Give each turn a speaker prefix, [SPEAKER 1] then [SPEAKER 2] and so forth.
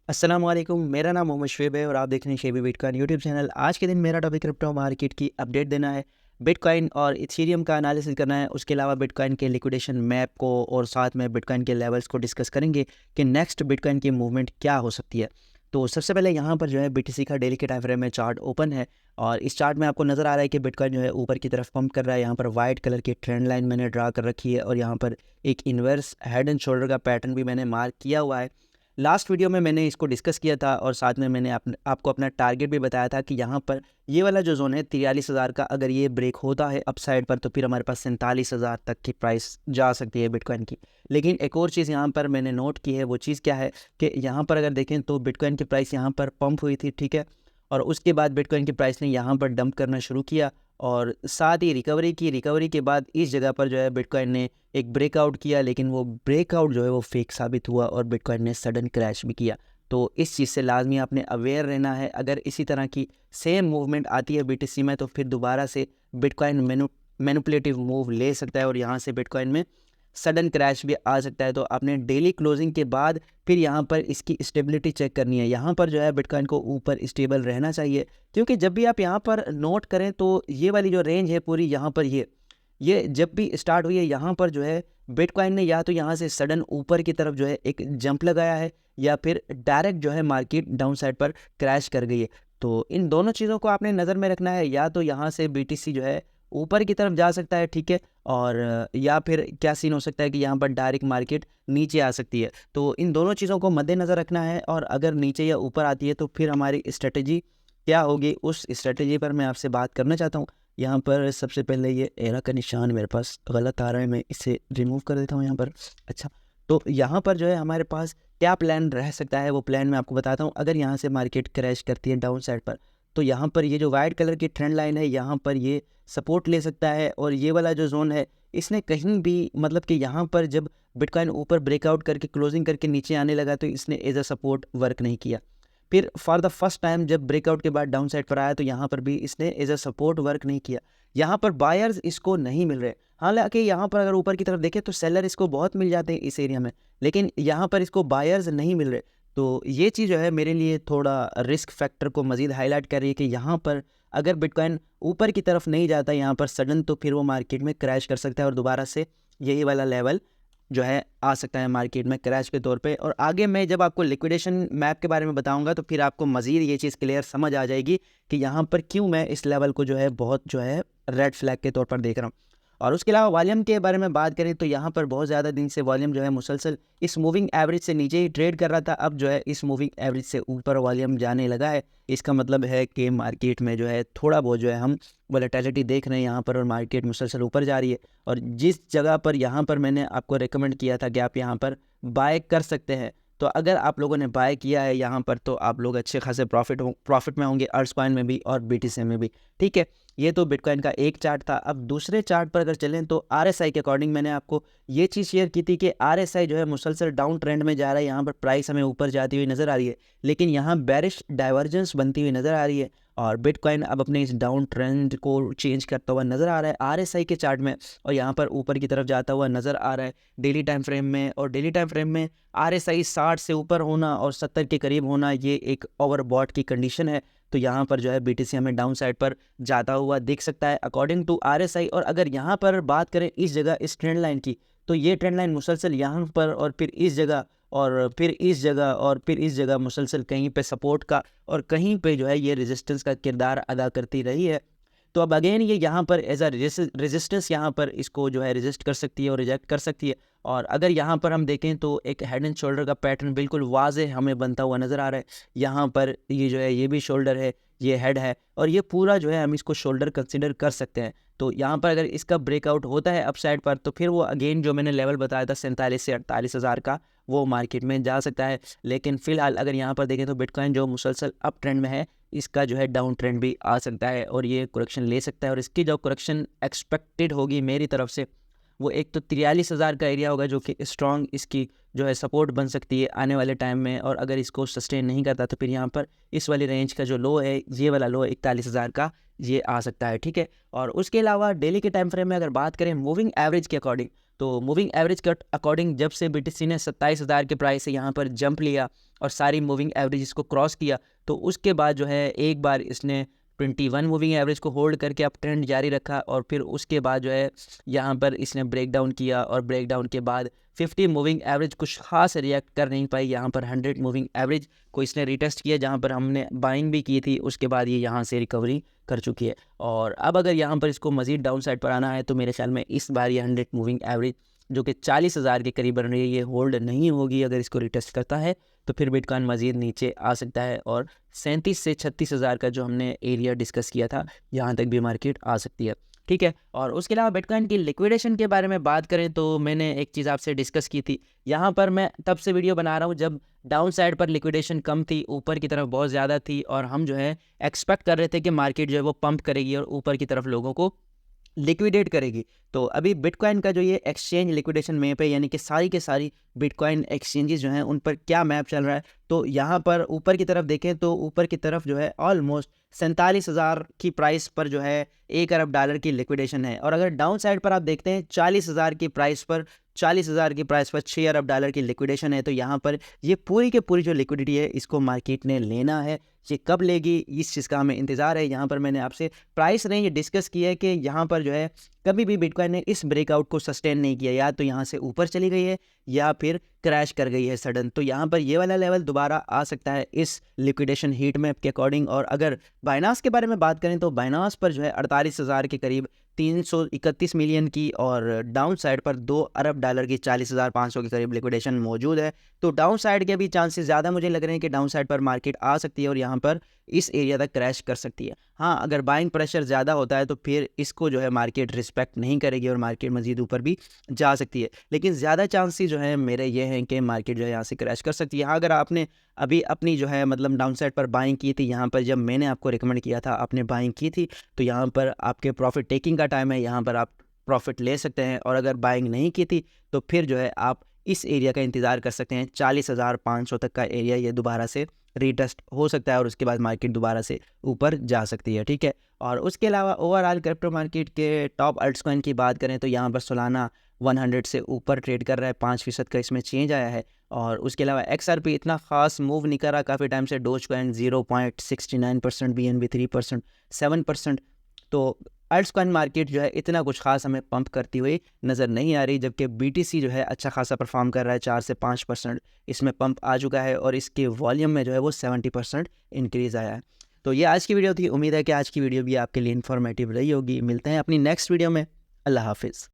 [SPEAKER 1] अस्सलाम वालेकुम। मेरा नाम मोहम्मद शुएब है और आप देख रहे हैं शेबी बिटकॉइन यूट्यूब चैनल। आज के दिन मेरा टॉपिक क्रिप्टो मार्केट की अपडेट देना है, बिटकॉइन और इथेरियम का एनालिसिस करना है। उसके अलावा बिटकॉइन के लिक्विडेशन मैप को और साथ में बिटकॉइन के लेवल्स को डिस्कस करेंगे कि नेक्स्ट बिटकॉइन की मूवमेंट क्या हो सकती है। तो सबसे पहले यहाँ पर जो है बीटीसी का डेली के टाइम फ्रेम में चार्ट ओपन है और इस चार्ट में आपको नज़र आ रहा है कि बिटकॉइन जो है ऊपर की तरफ पंप कर रहा है। यहाँ पर वाइट कलर की ट्रेंड लाइन मैंने ड्रा कर रखी है और यहाँ पर एक इन्वर्स हेड एंड शोल्डर का पैटर्न भी मैंने मार्क किया हुआ है। लास्ट वीडियो में मैंने इसको डिस्कस किया था और साथ में मैंने आपको अपना टारगेट भी बताया था कि यहाँ पर ये वाला जो जोन है 43,000 का, अगर ये ब्रेक होता है अपसाइड पर तो फिर हमारे पास 47,000 तक की प्राइस जा सकती है बिटकॉइन की। लेकिन एक और चीज़ यहाँ पर मैंने नोट की है, वो चीज़ क्या है कि यहाँ पर अगर देखें तो बिटकॉइन की प्राइस यहाँ पर पंप हुई थी, ठीक है, और उसके बाद बिटकॉइन की प्राइस ने यहाँ पर डंप करना शुरू किया और साथ ही रिकवरी के बाद इस जगह पर जो है बिटकॉइन ने एक ब्रेकआउट किया, लेकिन वो ब्रेकआउट जो है वो फेक साबित हुआ और बिटकॉइन ने सडन क्रैश भी किया। तो इस चीज़ से लाजमी आपने अवेयर रहना है। अगर इसी तरह की सेम मूवमेंट आती है बीटीसी में तो फिर दोबारा से बिटकॉइन मैनिपुलेटिव मूव ले सकता है और यहाँ से बिटकॉइन में सडन क्रैश भी आ सकता है। तो आपने डेली क्लोजिंग के बाद फिर यहाँ पर इसकी स्टेबिलिटी चेक करनी है। यहाँ पर जो है बिटकॉइन को ऊपर स्टेबल रहना चाहिए, क्योंकि जब भी आप यहाँ पर नोट करें तो ये वाली जो रेंज है पूरी, यहाँ पर ये जब भी स्टार्ट हुई है यहाँ पर जो है बिटकॉइन ने या तो यहाँ से सडन ऊपर की तरफ जो है एक जंप लगाया है या फिर डायरेक्ट जो है मार्केट डाउन साइड पर क्रैश कर गई है। तो इन दोनों चीज़ों को आपने नज़र में रखना है। या तो यहाँ से बीटीसी जो है ऊपर की तरफ जा सकता है, ठीक है, और या फिर क्या सीन हो सकता है कि यहाँ पर डायरेक्ट मार्केट नीचे आ सकती है। तो इन दोनों चीज़ों को मद्देनज़र रखना है और अगर नीचे या ऊपर आती है तो फिर हमारी स्ट्रेटजी क्या होगी, उस स्ट्रेटजी पर मैं आपसे बात करना चाहता हूँ। यहाँ पर सबसे पहले ये एरा का निशान मेरे पास गलत आ रहा है, मैं इसे रिमूव कर देता हूँ यहाँ पर। अच्छा, तो यहाँ पर जो है हमारे पास क्या प्लान रह सकता है वो प्लान मैं आपको बताता हूँ। अगर यहाँ से मार्केट क्रैश करती है डाउन साइड पर तो यहाँ पर ये जो वाइट कलर की ट्रेंड लाइन है यहाँ पर ये सपोर्ट ले सकता है और ये वाला जो जोन है इसने कहीं भी मतलब कि यहाँ पर जब बिटकॉइन ऊपर ब्रेकआउट करके क्लोजिंग करके नीचे आने लगा तो इसने एज अ सपोर्ट वर्क नहीं किया। फिर फॉर द फर्स्ट टाइम जब ब्रेकआउट के बाद डाउन साइड पर आया तो यहाँ पर भी इसने एज अ सपोर्ट वर्क नहीं किया। यहाँ पर बायर्स इसको नहीं मिल रहे। हालांकि यहाँ पर अगर ऊपर की तरफ देखें तो सेलर इसको बहुत मिल जाते हैं इस एरिया में, लेकिन यहाँ पर इसको बायर्स नहीं मिल रहे। तो ये चीज़ जो है मेरे लिए थोड़ा रिस्क फैक्टर को मज़ीद हाईलाइट कर रही है कि यहाँ पर अगर बिटकॉइन ऊपर की तरफ नहीं जाता यहाँ पर सडन तो फिर वो मार्केट में क्रैश कर सकता है और दोबारा से यही वाला लेवल जो है आ सकता है मार्केट में क्रैश के तौर पे। और आगे मैं जब आपको लिक्विडेशन मैप के बारे में बताऊंगा तो फिर आपको मज़ीद ये चीज़ क्लियर समझ आ जाएगी कि यहाँ पर क्यों मैं इस लेवल को जो है बहुत जो है रेड फ्लैग के तौर पर देख रहा हूँ। और उसके अलावा वॉल्यूम के बारे में बात करें तो यहाँ पर बहुत ज़्यादा दिन से वॉल्यूम जो है मुसलसल इस मूविंग एवरेज से नीचे ही ट्रेड कर रहा था। अब जो है इस मूविंग एवरेज से ऊपर वॉल्यूम जाने लगा है। इसका मतलब है कि मार्केट में जो है थोड़ा बहुत जो है हम वोलेटिलिटी देख रहे हैं यहाँ पर और मार्केट मुसलसल ऊपर जा रही है। और जिस जगह पर यहाँ पर मैंने आपको रिकमेंड किया था कि आप यहाँ पर बाय कर सकते हैं, तो अगर आप लोगों ने बाय किया है यहाँ पर तो आप लोग अच्छे खासे प्रॉफिट में होंगे, अर्ट्स कॉइन में भी और बीटीसी में भी, ठीक है। ये तो बिटकॉइन का एक चार्ट था। अब दूसरे चार्ट पर अगर चलें तो आरएसआई के अकॉर्डिंग मैंने आपको ये चीज़ शेयर की थी कि आरएसआई जो है मुसलसल डाउन ट्रेंड में जा रहा है। यहाँ पर प्राइस हमें ऊपर जाती हुई नज़र आ रही है, लेकिन यहाँ बेरिश डाइवर्जेंस बनती हुई नज़र आ रही है और बिटकॉइन अब अपने इस डाउन ट्रेंड को चेंज करता हुआ नज़र आ रहा है आरएसआई के चार्ट में और यहाँ पर ऊपर की तरफ जाता हुआ नज़र आ रहा है डेली टाइम फ्रेम में। और डेली टाइम फ्रेम में आरएसआई 60 से ऊपर होना और 70 के करीब होना ये एक ओवरबॉट की कंडीशन है। तो यहाँ पर जो है बीटीसी हमें डाउन साइड पर जाता हुआ दिख सकता है अकॉर्डिंग टू आरएसआई। और अगर यहाँ पर बात करें इस जगह इस ट्रेंड लाइन की तो ये ट्रेंड लाइन मुसलसल यहाँ पर और फिर इस जगह और फिर इस जगह और फिर इस जगह मुसलसल कहीं पे सपोर्ट का और कहीं पे जो है ये रेजिस्टेंस का किरदार अदा करती रही है। तो अब अगेन ये यहाँ पर एज अ रेजिस्टेंस यहाँ पर इसको जो है रेजिस्ट कर सकती है और रिजेक्ट कर सकती है। और अगर यहाँ पर हम देखें तो एक हेड एंड शोल्डर का पैटर्न बिल्कुल वाज़ेह हमें बनता हुआ नज़र आ रहा है। यहाँ पर ये जो है ये भी शोल्डर है, ये हेड है और ये पूरा जो है हम इसको शोल्डर कंसिडर कर सकते हैं। तो यहाँ पर अगर इसका ब्रेकआउट होता है अपसाइड पर तो फिर वो अगेन जो मैंने लेवल बताया था 47 से 48,000 का वो मार्केट में जा सकता है। लेकिन फ़िलहाल अगर यहाँ पर देखें तो बिटकॉइन जो मुसलसल अप ट्रेंड में है इसका जो है डाउन ट्रेंड भी आ सकता है और ये करेक्शन ले सकता है। और इसकी जो करेक्शन एक्सपेक्टेड होगी मेरी तरफ से वो एक तो 43,000 का एरिया होगा जो कि स्ट्रॉन्ग इसकी जो है सपोर्ट बन सकती है आने वाले टाइम में। और अगर इसको सस्टेन नहीं करता तो फिर यहाँ पर इस वाली रेंज का जो लो है ये वाला लो 41,000 का ये आ सकता है, ठीक है। और उसके अलावा डेली के टाइम फ्रेम में अगर बात करें मूविंग एवरेज के अकॉर्डिंग तो मूविंग एवरेज के अकॉर्डिंग जब से BTC ने 27,000 के प्राइस से यहाँ पर जंप लिया और सारी मूविंग एवरेज इसको क्रॉस किया, तो उसके बाद जो है एक बार इसने 21 मूविंग एवरेज को होल्ड करके अब ट्रेंड जारी रखा और फिर उसके बाद जो है यहाँ पर इसने ब्रेक डाउन किया और ब्रेक डाउन के बाद 50 मूविंग एवरेज कुछ खास रिएक्ट कर नहीं पाई। यहाँ पर 100 मूविंग एवरेज को इसने रिटेस्ट किया जहाँ पर हमने बाइंग भी की थी, उसके बाद ये यहाँ से रिकवरी कर चुकी है। और अब अगर यहाँ पर इसको मज़ीद डाउन साइड पर आना है तो मेरे ख्याल में इस बार ये 100 मूविंग एवरेज जो कि 40,000 के करीब बन रही है ये होल्ड नहीं होगी। अगर इसको रिटेस्ट करता है तो फिर बिटकॉइन मज़ीद नीचे आ सकता है और 37 से 36,000 का जो हमने एरिया डिस्कस किया था यहाँ तक भी मार्केट आ सकती है, ठीक है। और उसके अलावा बिटकॉइन की लिक्विडेशन के बारे में बात करें तो मैंने एक चीज़ आपसे डिस्कस की थी। यहाँ पर मैं तब से वीडियो बना रहा हूँ जब डाउन साइड पर लिक्विडेशन कम थी, ऊपर की तरफ बहुत ज़्यादा थी और हम जो है एक्सपेक्ट कर रहे थे कि मार्केट जो है वो पंप करेगी और ऊपर की तरफ लोगों को लिक्विडेट करेगी। तो अभी बिटकॉइन का जो ये एक्सचेंज लिक्विडेशन मैप है, यानी कि सारी के सारी बिटकॉइन एक्सचेंजेस जो हैं उन पर क्या मैप चल रहा है, तो यहाँ पर ऊपर की तरफ देखें तो ऊपर की तरफ जो है ऑलमोस्ट 47,000 की प्राइस पर जो है $1 अरब की लिक्विडेशन है। और अगर डाउन साइड पर आप देखते हैं 40,000 की प्राइस पर $6 अरब की लिक्विडेशन है। तो यहाँ पर ये पूरी के पूरी जो लिक्विडिटी है इसको मार्केट ने लेना है। ये कब लेगी इस चीज़ का हमें इंतज़ार है। यहाँ पर मैंने आपसे प्राइस रेंज डिस्कस किया है कि यहाँ पर जो है कभी भी बिटकॉइन ने इस ब्रेकआउट को सस्टेन नहीं किया, या तो यहाँ से ऊपर चली गई है या फिर क्रैश कर गई है सडन। तो यहाँ पर ये वाला लेवल दोबारा आ सकता है इस लिक्विडेशन हीट मैप के अकॉर्डिंग। और अगर बाइनास के बारे में बात करें तो बाइनास पर जो है 48,000 के करीब 331 मिलियन की और डाउन साइड पर $2 अरब की 40,500 के करीब लिक्विडेशन मौजूद है। तो डाउन साइड के भी चांसेस ज़्यादा मुझे लग रहे हैं कि डाउन साइड पर मार्केट आ सकती है और यहाँ पर इस एरिया तक क्रैश कर सकती है। हाँ, अगर बाइंग प्रेशर ज़्यादा होता है तो फिर इसको जो है मार्केट रिस्पेक्ट नहीं करेगी और मार्केट मज़ीद ऊपर भी जा सकती है। लेकिन ज़्यादा चांसेस जो है मेरे ये हैं कि मार्केट जो है यहाँ से क्रैश कर सकती है। हाँ, अगर आपने अभी अपनी जो है मतलब डाउन साइड पर बाइंग की थी, यहाँ पर जब मैंने आपको रिकमेंड किया था आपने बाइंग की थी, तो यहाँ पर आपके प्रॉफिट टेकिंग का टाइम है, यहाँ पर आप प्रॉफिट ले सकते हैं। और अगर बाइंग नहीं की थी तो फिर जो है आप इस एरिया का इंतज़ार कर सकते हैं। 40,500 तक का एरिया ये दोबारा से रीटेस्ट हो सकता है और उसके बाद मार्केट दोबारा से ऊपर जा सकती है, ठीक है। और उसके अलावा ओवरऑल क्रिप्टो मार्केट के टॉप अल्ट्सकॉइन की बात करें तो यहाँ पर सोलाना 100 से ऊपर ट्रेड कर रहा है, 5% का इसमें चेंज आया है। और उसके अलावा XRP इतना खास मूव नहीं कर रहा काफ़ी टाइम से। Dogecoin 0.69%, BNB 3%, 7%। तो अल्ट्सकॉइन मार्केट जो है इतना कुछ खास हमें पंप करती हुई नज़र नहीं आ रही, जबकि BTC जो है अच्छा खासा परफॉर्म कर रहा है, 4 से 5% इसमें पंप आ चुका है और इसके वॉल्यूम में जो है वो 70% इंक्रीज़ आया है। तो ये आज की वीडियो थी। उम्मीद है कि आज की वीडियो भी आपके लिए इन्फॉर्मेटिव रही होगी। मिलते हैं अपनी नेक्स्ट वीडियो में। अल्लाह हाफिज़।